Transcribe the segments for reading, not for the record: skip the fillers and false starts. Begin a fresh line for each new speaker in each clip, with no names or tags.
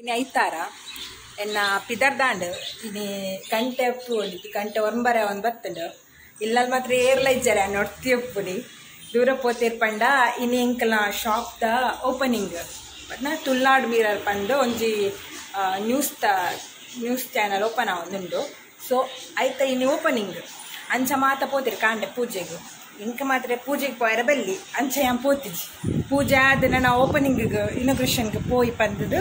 ಇನ್ನು ಐತಾರ ಎನ್ನ ಪಿದರ್ದಾಂಡ್ ಇನ್ನು ಗಂಟೆ ಪೂಡಿ ಗಂಟೆ ಒಂಬರೆ ಒಂದು ಬತ್ತಂಡು ಇಲ್ಲಲ್ಲಿ ಮಾತ್ರ ಏರ್ಲ ಇಜ್ಜಾರೆ ನೊಡ್ತಿಯಪ್ಪುಡಿ ದೂರ ಪೋತಿರ್ಪಂಡ ಇನ್ನು ಎಂಕಲ್ನ ಶಾಪ್ದ ಓಪನಿಂಗ್ ನಾ ತುಳ್ನಾಡು ಮೀರರ್ ಪಂಡು ಒಂಜಿ ನ್ಯೂಸ್ ಚಾನಲ್ ಓಪನ್ ಆವೊಂದುಂಡು ಸೊ ಐತ ಇನ್ನು ಓಪನಿಂಗ್ ಅಂಚ ಮಾತ ಪೋತಿರು ಕಾಂಡೆ ಪೂಜೆಗೆ ಇಂಕ ಮಾತ್ರ ಪೂಜೆಗೆ ಪೋಯರ ಬೆಲ್ಲಿ ಅಂಚ ಯಾನ್ ಪೋತಿಜಿ ಪೂಜೆ ಆದ ನಾನು ಓಪನಿಂಗಿಗೆ ಇನಾಗ್ರೇಷನ್ಗೆ ಪೋಯಿ ಪಂದದು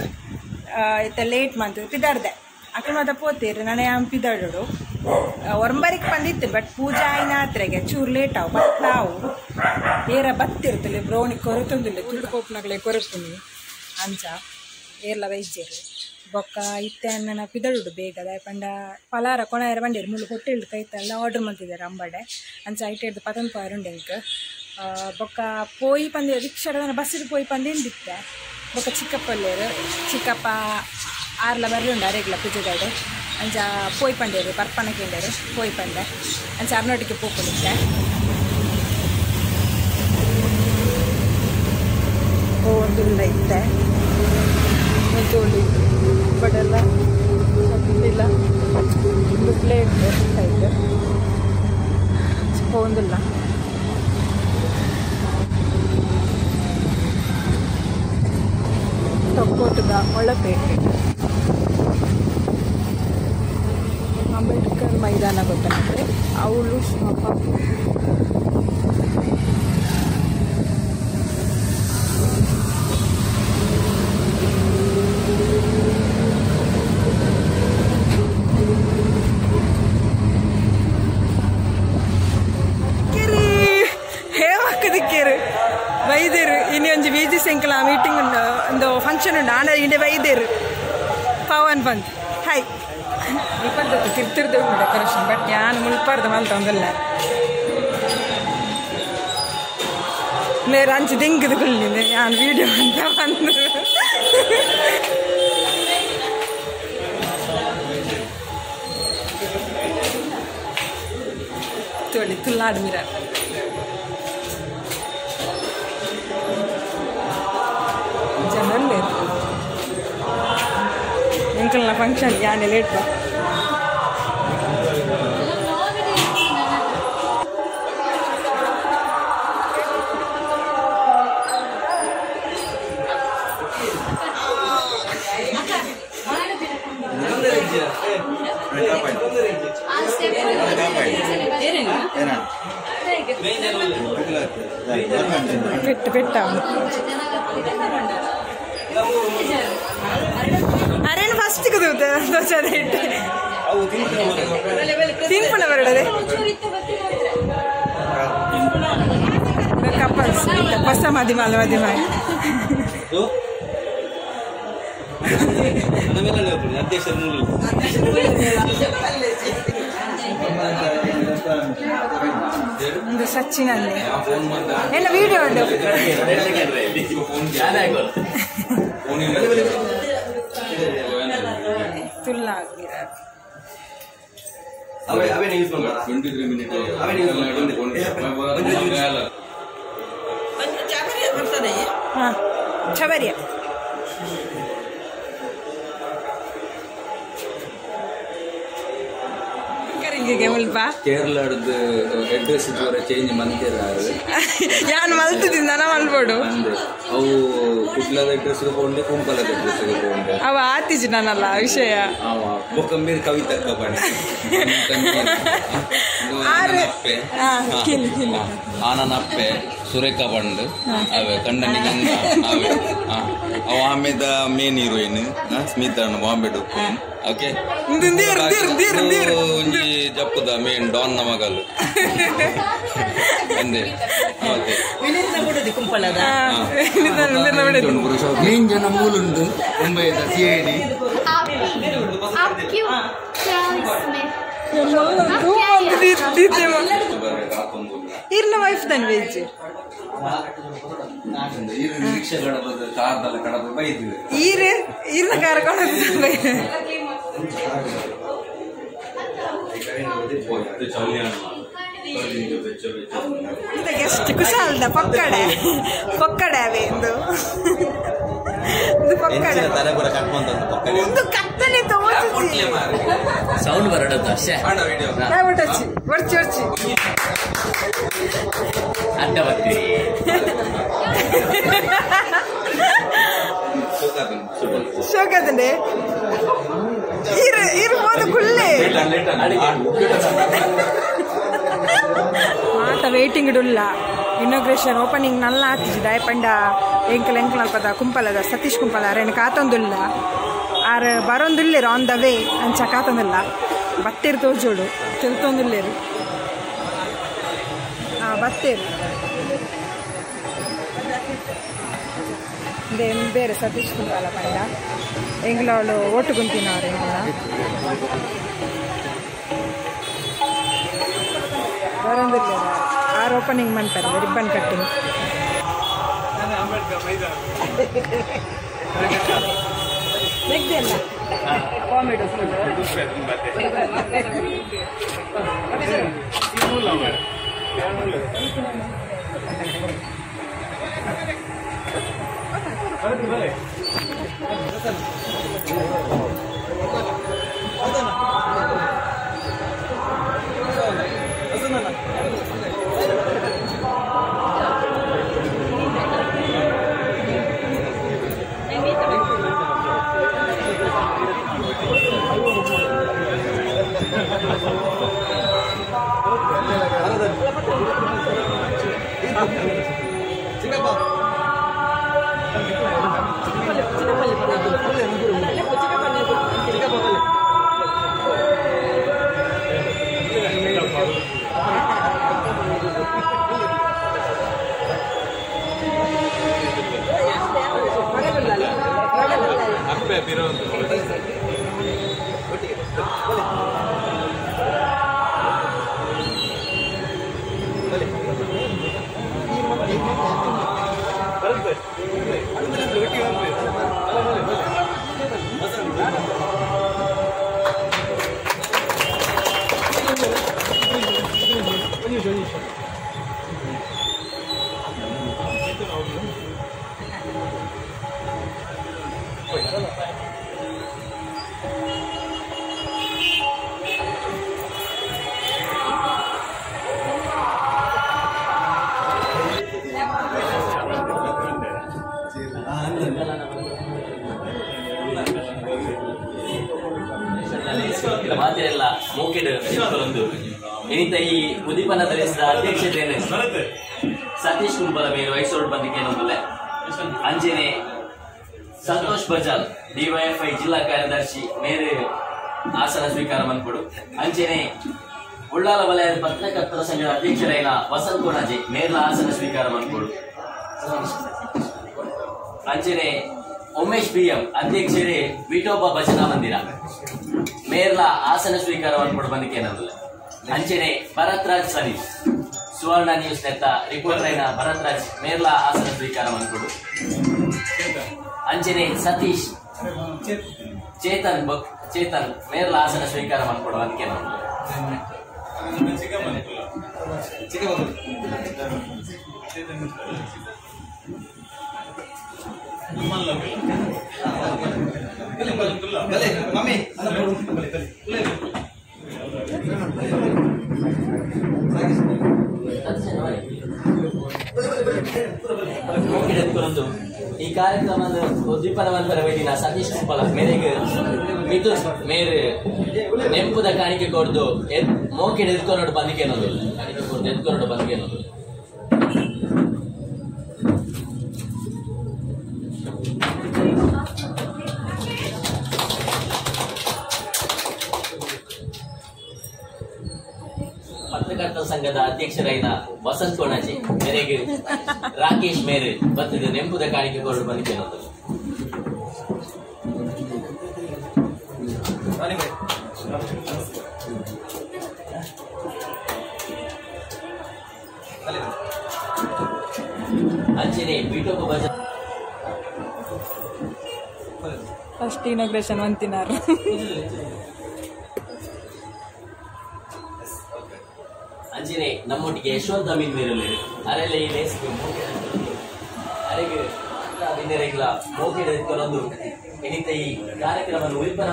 ಇತ್ತ ಲೇಟ್ ಮಂತ್ ಪಿದಾಡ್ದೆ ಅಕ್ಕ ಮಾತ ಪೋತೀರಿ ನಾನು ಯಾನ್ ಪಿದಾಡೋಡು ಒಂಬರಿಗೆ ಬಂದಿತ್ತು ಬಟ್ ಪೂಜೆ ಆಯ್ನ ಹತ್ರಗೆ ಚೂರು ಲೇಟ್ ಆವು ಬತ್ತಾವು ಏರ ಬತ್ತಿರ್ತಲೆ ಬ್ರೌನಿ ಕೊರತೊಂದಿಲ್ಲ ತುಳ್ಕೋಪ್ನಗಳೇ ಕೊರತೀನಿ ಅಂಚ ಏರ್ಲ ವೈದ್ಯರು ಬೊಕ್ಕ ಇತ್ತೆ ಅನ್ನ ಪಿದಳುಡು ಬೇಗ ಪಂಡ ಪಲಾರ ಕೊಣಾಯರ ಬಂಡೇರು ಮುಳ್ಳು ಹೊಟ್ಟೆಳ್ದು ಕೈತಲ್ಲ ಆರ್ಡರ್ ಮಾಡ್ತಿದ್ದಾರೆ ಅಂಬಡೆ ಅಂಚ ಐಟೆಡ್ದು ಪತನ್ ಪಾರುಂಡೆ ಇಂಕ ಬೊಕ್ಕ ಪೋಯಿ ಪಂದೆ ರಿಕ್ಷಾದ ಬಸ್ಸಿಗೆ ಪೋಯಿ ಪಂದೇಂದಿತ್ತೆ ಬೊಕ್ಕ ಚಿಕ್ಕಪ್ಪಲ್ಲೇರು ಚಿಕ್ಕಪ್ಪ ಆರ್ಲ ಬರ್ಲುಂಡು ಅರೆಗ್ಲ ಪೂಜೆದಾಡು ಅಂಚ ಪೋಯಿ ಪಂಡೇರು ಪರ್ಪನ ಕೇಂಡರು ಪೋಯಿ ಪಂಡೆ ಅಂಚ ಅರ್ನೊಟ್ಟಿಗೆ ಪೋಕೊಂಡಿದ್ದೆ ಒಂದುಲ್ಲ ಇತ್ತೆ ತೋಳಿ ಬಡೆಲ್ಲ ಇಲ್ಲ ಒಂದು ಪ್ಲೇಟ್ ಆಯ್ತು ಒಂದಿಲ್ಲ ತೊಕ್ಕೋಟದ ಒಳಪೇಟೆ ಅಂಬೇಡ್ಕರ್ ಮೈದಾನ ಗೊತ್ತಾಗುತ್ತೆ ಅವಳು ಶಾಪ ವೈದ್ಯರು ಇನ್ನೊಂದು ವಿಜಿ ಸಂಕಲ ಮೀಟಿಂಗ್ ಉಂಡು ಒಂದು ಫಂಕ್ಷನ್ ಉಂಡು ಆನ ಇಂಡೆ ವೈದ್ಯರು ಪವನ್ ಬಂದು ಹಾಯ್ ಮುಲ್ಪರ್ದ ತಿರ್ತಿರ್ದು ಉಂಟು ಡೆಕೋರೇಷನ್ ಬಟ್ ಯಾನ್ ಮುಲ್ಪರ್ದ ಮಲ್ತ ಒಂದಲ್ಲ ನೇರ ಅಂಚು ದಿಂಗದು ಕುಳ್ಳಿದೆ ಯಾನ್ ವಿಡಿಯೋ ಅಂತ ಬಂದು ತೋಳಿ ತುಳ್ನಾಡು ಮಿರರ್ ಜನರಲ್ಲೇ ಎಂಕಲ್ನ ಫಂಕ್ಷನ್ ಯಾನೆ ಲೇಟ್ ಬಾ పెట్ట ಅರೇನು ಫಸ್ಟ್ ಕುದುತ್ತೆ ದೋಸೆ ಇಟ್ಟು ತಿನ್ಪುಣ ಬರಡದೆ ಕಪಲ್ಸ್ ಹೊಸ ಮದಿಮಾಲ ಮದಿಮ ಒಂದು ಸಚ್ಚಿನಲ್ಲಿ ಎಲ್ಲ ವಿಡಿಯೋ ಉಂಟು ತುಳ್ಳಾಗಿರ ಚಬರಿಯ
ಕೇರಳದ ಅಡ್ರೆಸ್ ಚೇಂಜ್ ಮಂತಿರ
ಯಾನ್ ಮಲ್ತಿದ್ದೀನಿ ನಾನು ಮಲ್ಬೋಡು
ಅವು ಕುಟ್ಲದ ಅಡ್ರೆಸ್ ತಗೊಂಡೆ ಕುಂಪಲದ ಅಡ್ರೆಸ್ ತಗೊಂಡೆ
ಅವ ಆತಿಜಿ ನಾನಲ್ಲ ವಿಷಯ
ಬೊಕ್ಕಂಬೀರ್ ಕವಿತಕ್ಕ ಬಣಿ ಆನನಪ್ಪೆ ಸುರೇಖ ಬಂಡ್ ಅವೇ ಕಂಡನಿ ಗಂಗಾ ಅವೇ ಅವ ಆಮೇದ ಮೇನ್ ಹೀರೋಯಿನ್ ಸ್ಮಿತಾ ಬಾಂಬೆ ಡುಕ್ಕು ಓಕೆ ಒಂಜಿ ಜಪ್ಪುದ ಮೇನ್ ಡಾನ್ ನ ಮಗಲು ಅಂದೆ ಮೇನ್ ಜನ ಮೂಲುಂಡು ಮುಂಬೈದ ಸಿಐಡಿ
ಇರ್ನ ವೈಫ್ ದನ್ ವೆಜ್ ಈರ್ನ ಕಾರ್ಕೊಂಡು ಎಷ್ಟು ಕುಶಾಲ್ದ ಪಕ್ಕಡೆ ಪಕ್ಕಡೆ ಅವೆ ಎಂದು
ತಲೆ ಕೂಡ ಕಟ್ಕೊಂತಂದು ಪಕ್ಕನೆ
ಒಂದು ಕತ್ತಲೆ ತೋರಿಸಿ
ಸೌಂಡ್ ಬರಡದು ಅಷ್ಟೇ
ಒರ್ಚಿ
ಅಡ್ಡ ಬರ್ತೀವಿ
ಶೋಕದಂಡೆ ಇರ್ಬೋದು ಕುಳ್ಳೆ ಮಾತ ವೇಟಿಂಗ್ ಡುಲ್ಲ ಇನಾಗ್ರೇಷನ್ ಓಪನಿಂಗ್ ನಲ್ಲ ಆತಿಜಿ ದಾಯಪಂಡ ಎಂಕಲ್ ಅಲ್ಪದ ಕುಂಪಲದ ಸತೀಶ್ ಕುಂಪಲ ಅರೇನು ಕಾತೊಂದುಲ್ಲ ಆರು ಬರೊಂದುಲ್ಲೇರು ಆನ್ ದ ವೇ ಅಂಚ ಕಾತೊಂದಿಲ್ಲ ಬತ್ತೇರು ತೋಜೋಡು ತಿಳ್ತೊಂದುಲ್ಲೇರು ಬತ್ತೇರು ಬೇರೆ ಸತೀಶ್ ಕುಂಪಲ ಪಂಡ ಎಂಗ್ಲವಳು ಓಟು ಕುಂತಿನವ್ರು ಎಂಗ್ಲ ಬರೊಂದುಲ್ಲೇರು ಆರು ಓಪನಿಂಗ್ ಮಾಡ್ತಾರೆ ರಿಬ್ಬನ್ ಕಟ್ಟಿಂಗ್ ಕಾಮಿಡಿ
ಮಾತೆಲ್ಲ ಮೂಕೆಡ್ ಒಂದು ಇನಿತ ಈ ಉದೀಪನ ಧರಿಸಿದ ಅಧ್ಯಕ್ಷತೆಯನ್ನು ಸತೀಶ್ ಕುಂಪಲ ಮೇರು ವಯಸ್ಸೋಡು ಬಂದಿಗೆ ಏನೊಂದಿಲ್ಲ ಅಂಜನೆ ಸಂತೋಷ್ ಬಜಾಲ್ ಡಿವೈಎಫ್ಐ ಜಿಲ್ಲಾ ಕಾರ್ಯದರ್ಶಿ ಮೇರೆ ಆಸನ ಸ್ವೀಕಾರ ಮಾಡ್ಕೊಡು ಅಂಜನೆ ಉಳ್ಳಾಲ ವಲಯದ ಪತ್ರಕರ್ತರ ಸಂಘದ ಅಧ್ಯಕ್ಷರಾಯಿನ ವಸಂತ್ ಕೋಣಾಜಿ ಮೇರ್ಲ ಆಸನ ಸ್ವೀಕಾರ ಮಾಡ್ಕೊಡು ಅಂಜನೆ ಉಮೇಶ್ ಬಿಎಂ ಅಧ್ಯಕ್ಷರೇ ವಿಠೋಬ ಭಜನಾ ಮಂದಿರ ಮೇರ್ಲ ಆಸನ ಸ್ವೀಕಾರ ಮಾಡ್ಕೊಂಡು ಬಂದಿಕ್ಕೆ ಏನಂದಿಲ್ಲ ಅಂಚನೆ ಭರತ್ ರಾಜ್ ಸನೀಶ್ ಸುವರ್ಣ ನ್ಯೂಸ್ ನೆತ್ತ ರಿಪೋರ್ಟರ್ ಐನ ಭರತ್ ರಾಜ್ ಮೇರ್ಲ ಆಸನ ಸ್ವೀಕಾರ ಮಾಡ್ಕೊಡು ಅಂಚನೆ ಸತೀಶ್ ಚೇತನ್ ಮೇರ್ಲ ಆಸನ ಸ್ವೀಕಾರ ಮಾಡ್ಕೊಡು ಅದಕ್ಕೆ ಈ ಕಾರ್ಯಕ್ರಮದ ಉದ್ದೀಪನವಂತರ ವೇದಿನ ಸತೀಶ್ ಕುಂಪಲ ಮೇರೆಗೆ ಮಿಥುನ್ ಮೇರೆ ನೆಂಪುದ ಕಾಣಿಕೆ ಕೊಡ್ದು ಮೋಕೆ ಎದ್ಕೊಂಡು ಬಂದಿಗೆ ಅನ್ನೋದು ಎದ್ಕೊಂಡು ಬಂದಿಗೆ ಅನ್ನೋದು ಪತ್ರಕರ್ತರ ಸಂಘದ ಅಧ್ಯಕ್ಷರಾಯಿನ ವಸಂತ್ ಕೋಣಾಜಿ ಮೇರೆಗೆ ರಾಕೇಶ್ ಮೇರೆ ಬತ್ತದ ನೆಂಪುದ ಕಾಣಿಕೆ ಕೊರಡು ಬಂದಿದೆ ಅನ್ನೋದು ಅಂಚನೆ ಬಿಟೋಪ ಬಜ
ಫಸ್ಟ್ ಇನಾಗ್ರೇಷನ್ ಅಂತಿನಾರು
ಅಂಜನೆ ನಮ್ಮೊಟ್ಟಿಗೆ ಯಶವಂತ ಅಮೀನ್ ಮೇರಲ್ಲಿ ಅರೆಲ್ಲ ಈ ಲೇಸ್ ಅರೆಗೆ ಇನ್ನೆರೆಗಳ ಮೋಕೆಡ ಎತ್ಕೊಂಡು ಎನಿತ ಈ ಕಾರ್ಯಕ್ರಮವನ್ನು ಉಲ್ಪನ್ನ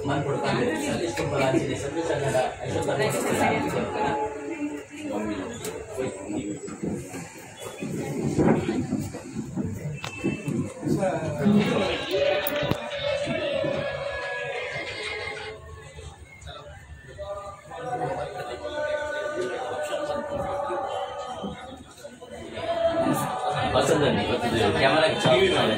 ಮಾಡ್ಕೊಡ್ತಾರೆ ಸತೀಶ್ ಕುಂಬಳ ಅಂಚನೆ ಸಂತೋಷ್ ಕನ್ನಡ ವಸಂತನಿ ಕ್ಯಾಮರಾ ಚಾಲು ಮಾಡಿ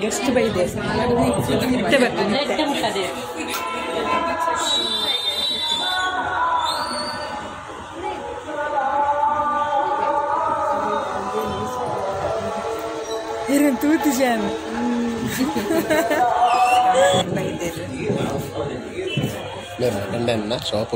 ಗೆಸ್ಟ್ ಬೈದೆ ಇತ್ತೆ ಬರ್ತೀನಿ ಇರನ್ ತೂತಿ ಜಾನ್
ಲಂಡನ್ನ ಶಾಪ್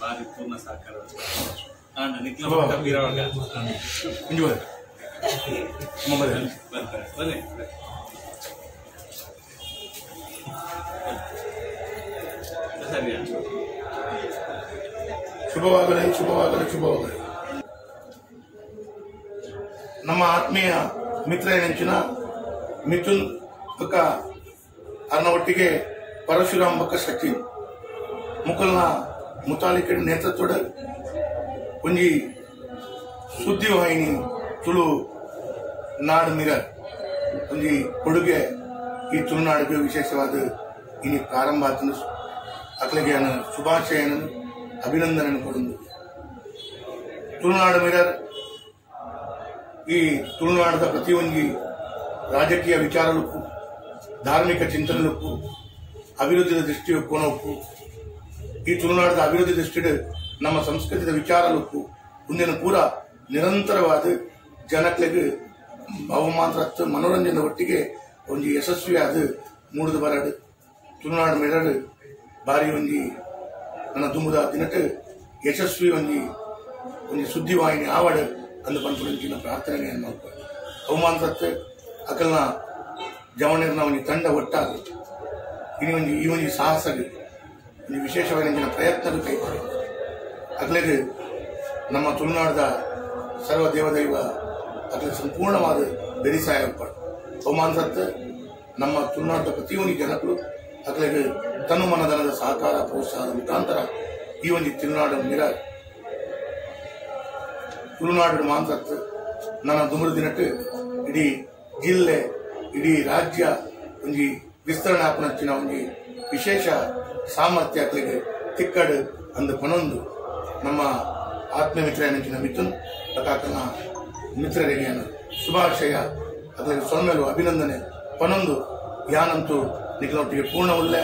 ಭಾರಿ ಪೂರ್ಣ ಸಹಕಾರ
ಶುಭವಾಗಲಿ ಶುಭವಾಗಲಿ ಶುಭವಾಗಲಿ. ನಮ್ಮ ಆತ್ಮೀಯ ಮಿತ್ರ ನೆಂಚಿನ ಮಿಥುನ್ ಬಕ್ಕ ಅನ್ನ ಒಟ್ಟಿಗೆ ಪರಶುರಾಮ್ ಬಕ್ಕ ಸಚಿನ್ ಮುಕಲ್ನ ಮುತಾಲಿಕೆ ನೇತೃತ್ವದ ಒಂಜಿ ಸುದ್ದಿವಾಹಿನಿ ತುಳು ನಾಡು ಮಿರರ್ ಒಂಜಿ ಕೊಡುಗೆ ಈ ತುಳುನಾಡಿಗೆ ವಿಶೇಷವಾದ ಇನಿ ಪ್ರಾರಂಭ ಆತನು ಅಕ್ಲಿಗೆ ಶುಭಾಶಯನ ಅಭಿನಂದನೆ ಕೊಡುವುದು. ತುಳುನಾಡು ಮಿರರ್ ಈ ತುಳುನಾಡದ ಪ್ರತಿಯೊಂದು ರಾಜಕೀಯ ವಿಚಾರಕ್ಕೂ ಧಾರ್ಮಿಕ ಚಿಂತನೆಗೂ ಅಭಿವೃದ್ಧಿಯ ದೃಷ್ಟಿಯ ಕೋಣಕ್ಕೂ ಈ ತುಳುನಾಡದ ಅಭಿವೃದ್ಧಿ ದೃಷ್ಟಿಯ ನಮ್ಮ ಸಂಸ್ಕೃತಿಯ ವಿಚಾರಕ್ಕೂ ಮುಂದಿನ ಪೂರ ನಿರಂತರವಾದ ಜನಕ್ಕೆ ಬಹುಮಾತ್ರ ಮನೋರಂಜನೆ ಒಟ್ಟಿಗೆ ಒಂದು ಯಶಸ್ವಿಯಾದ ಮೂಡಿದು ಬರಡು ತುಳುನಾಡು ಮಿರರ್ ಬಾರಿ ಒಂಜಿ ನನ್ನ ತುಂಬದ ದಿನಕ್ಕೆ ಯಶಸ್ವಿ ಒಂದು ಸುದ್ದಿವಾಹಿನಿ ಆವಡ ಅಂದು ಪಂಚುಂಚಿನ ಪ್ರಾರ್ಥನೆ ಮಾಡ್ತಾರೆ. ಅವಮಾನಕ್ಕೆ ಅಕಲ್ನ ಜವಣಿರ್ನ ಒಂದು ತಂಡ ಒಟ್ಟಾಗಿ ಈ ಒಂದು ಸಾಹಸಗೆ ಒಂದು ವಿಶೇಷವಾಗಿ ಪ್ರಯತ್ನದ ಕೈಗೊಳ್ಳಿ ಅಗಲಿಗೆ ನಮ್ಮ ತುಳುನಾಡದ ಸರ್ವ ದೇವದೈವ ಅಗಲಿಗೆ ಸಂಪೂರ್ಣವಾದ ಬೆರಿಸಾಯ ಅವಮಾನಕ್ಕೆ ನಮ್ಮ ತುಳುನಾಡದ ಪ್ರತಿಯೊಂದು ಜನಗಳು ಅಗಲಿಗೆ ತನು ಮನಧನದ ಸಹಕಾರ ಪ್ರೋತ್ಸಾಹದ ಮುಖಾಂತರ ಈ ಒಂದು ತುಳುನಾಡು ಮಿರರ್ ತುಳುನಾಡು ಮಾಂಸತ್ತು ನನ್ನ ದುಮರು ದಿನಕ್ಕೆ ಇಡೀ ಜಿಲ್ಲೆ ಇಡೀ ರಾಜ್ಯ ಒಂದು ವಿಸ್ತರಣೆ ಆಪನಚ್ಚಿನ ಒಂದು ವಿಶೇಷ ಸಾಮರ್ಥ್ಯ ಅಕ್ಲಿಗೆ ತಿಕ್ಕಡು ಅಂದು ಪನೊಂದು ನಮ್ಮ ಆತ್ಮೀಯ ಮಿತ್ರ ನೆಂಚಿನ ಮಿಥುನ್ ಅಕಾಕನ ಮಿತ್ರರಿಗೆ ಶುಭಾಶಯ ಅಕ್ಲಿಗೆ ಸೊಮ್ಮೆಲು ಅಭಿನಂದನೆ ಪನೊಂದು ಯಾನಂತೂ ನಿಖಲೊಟ್ಟಿಗೆ ಪೂರ್ಣ ಉಳ್ಳೆ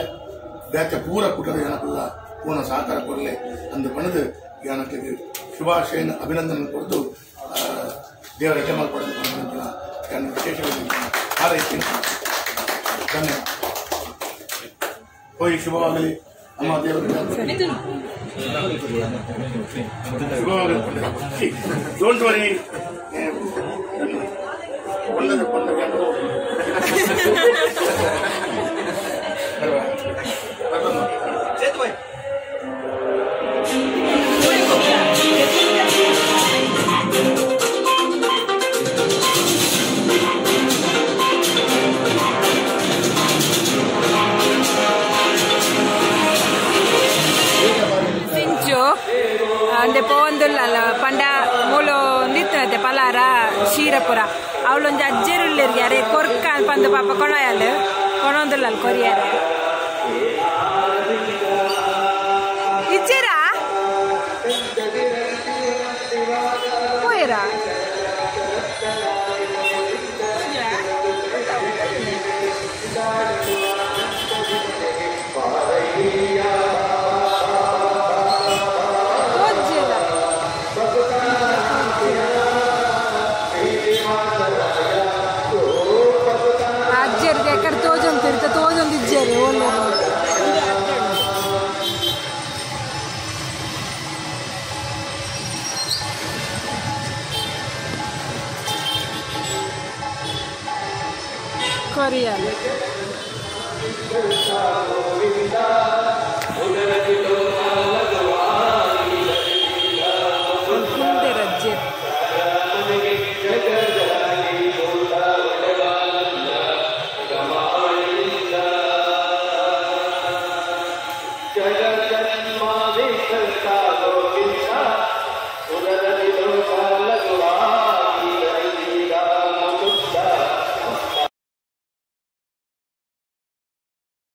ಬ್ಯಾಚ ಪೂರ ಕುಟದ ಜನಕ್ಕೆಲ್ಲ ಪೂರ್ಣ ಸಹಕಾರ ಕೊಡಲೆ ಅಂದು ಪಣದು ಯಾನಕ್ಕೆ ಶುಭಾಶಯನ ಅಭಿನಂದನೆ ಕೊಟ್ಟು ದೇವರ ಯಜಮಾನ ಪಡೆದು ವಿಶೇಷವಾಗಿ ಹಾರೈಸ್ತೀನಿ. ಧನ್ಯವಾದ. ಹೋಗಿ ಶುಭವಾಗಲಿ ಅಮ್ಮ ದೇವರ ಶುಭವಾಗಲಿ. ಡೋಂಟ್ ವರಿ ಒಳ್ಳೆದು
ಕೊನೊಂದುಲ್ಲ ಪಂಡ ಮೂಲು ಒಂದಿತ್ತೆ ಪಲಾರ ಶೀರಪುರ ಅವಳೊಂದು ಅಜ್ಜಿರುಳ್ಳಿರ್ಗೆ ಅರೆ ಕೊರ್ಕ ಪಂದು ಪಾಪ ಕೊಣಯಲ್ ಕೊನೊಂದುಲ್ಲ ಕೊರಿಯಾರೆ ಇಜ್ಜೇರಾ ಹೋಯ್ರಾ ಅಜ್ಜರಿಗೆ ಎಕಡೆ ತೋಜೊಂದು ತೋಜೊಂದು ಇಜ್ಜೇರಿ ಒಳ್ಳೆ ಕೊರಿಯಲ್